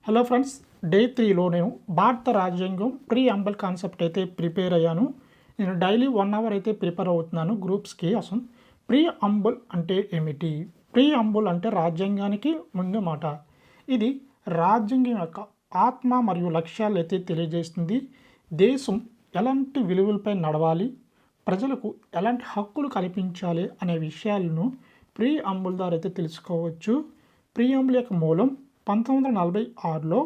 Hello friends, day 3లో నేను భారత రాజ్యాంగం ప్రీఅంబుల్ కాన్సెప్ట్ అయితే ప్రిపేర్ అయ్యాను. నేను డైలీ 1 అవర్ అయితే ప్రిపేర్ అవుతున్నాను గ్రూప్స్కి. అసలు ప్రీఅంబుల్ అంటే ఏమిటి? ప్రీఅంబుల్ అంటే రాజ్యాంగానికి ముందు మాట. ఇది రాజ్యాంగం యొక్క ఆత్మ మరియు లక్ష్యాలు అయితే తెలియజేస్తుంది. దేశం ఎలాంటి విలువలపై నడవాలి, ప్రజలకు ఎలాంటి హక్కులు కల్పించాలి అనే విషయాలను ప్రీఅంబుల్ ద్వారా అయితే తెలుసుకోవచ్చు. ప్రీఅంబుల్ యొక్క మూలం 1946లో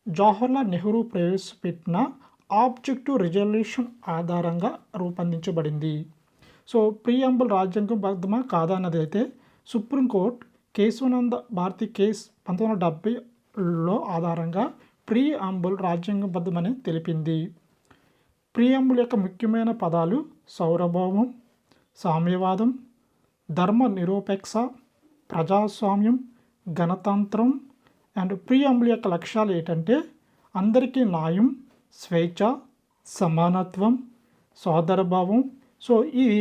జవహర్లాల్ నెహ్రూ ప్రవేశపెట్టిన ఆబ్జెక్టివ్ రిజల్యూషన్ ఆధారంగా రూపొందించబడింది. సో ప్రీఅంబుల్ రాజ్యాంగబద్ధమా కాదా అన్నది అయితే సుప్రీంకోర్టు కేశవానంద భారతి కేసు 1970లో ఆధారంగా ప్రీఅంబుల్ రాజ్యాంగబద్ధమని తెలిపింది. ప్రీఅంబుల్ యొక్క ముఖ్యమైన పదాలు సార్వభౌమం, సామ్యవాదం, ధర్మ నిరపేక్ష, ప్రజాస్వామ్యం, గణతంత్రం. అండ్ ప్రీఅంబుల్ యొక్క లక్ష్యాలు ఏంటంటే అందరికీ న్యాయం, స్వేచ్ఛ, సమానత్వం, సోదరభావం. సో ఇవి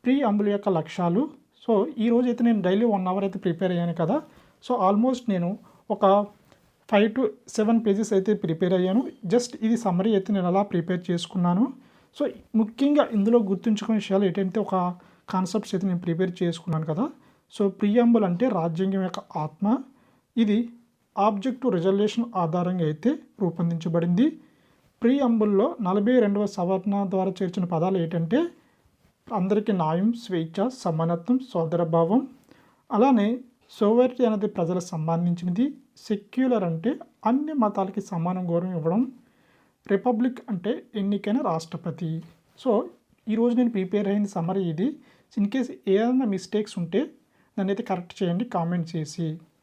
ప్రీఅంబుల్ యొక్క లక్ష్యాలు. సో ఈరోజు అయితే నేను డైలీ 1 అవర్ అయితే ప్రిపేర్ అయ్యాను కదా. సో ఆల్మోస్ట్ నేను ఒక 5 to 7 పేజెస్ అయితే ప్రిపేర్ అయ్యాను. జస్ట్ ఇది సమ్మరీ అయితే నేను అలా ప్రిపేర్ చేసుకున్నాను. సో ముఖ్యంగా ఇందులో గుర్తుంచుకునే విషయాలు ఏంటంటే ఒక కాన్సెప్ట్స్ అయితే నేను ప్రిపేర్ చేసుకున్నాను కదా. సో ప్రీఅంబుల్ అంటే రాజ్యాంగం యొక్క ఆత్మ. ఇది ఆబ్జెక్టివ్ రిజల్యూషన్ ఆధారంగా అయితే రూపొందించబడింది. ప్రీఅంబుల్లో 42వ సవరణ ద్వారా చేర్చిన పదాలు ఏంటంటే అందరికీ న్యాయం, స్వేచ్ఛ, సమానత్వం, సోదరభావం. అలానే సోవెరిటీ అనేది ప్రజలకు సంబంధించినది. సెక్యులర్ అంటే అన్ని మతాలకి సమానం గౌరవం ఇవ్వడం. రిపబ్లిక్ అంటే ఎన్నికైన రాష్ట్రపతి. సో ఈరోజు నేను ప్రిపేర్ అయిన సమ్మరీ ఇది. ఇన్ కేస్ ఏదైనా మిస్టేక్స్ ఉంటే నన్ను అయితే కరెక్ట్ చేయండి కామెంట్ చేసి.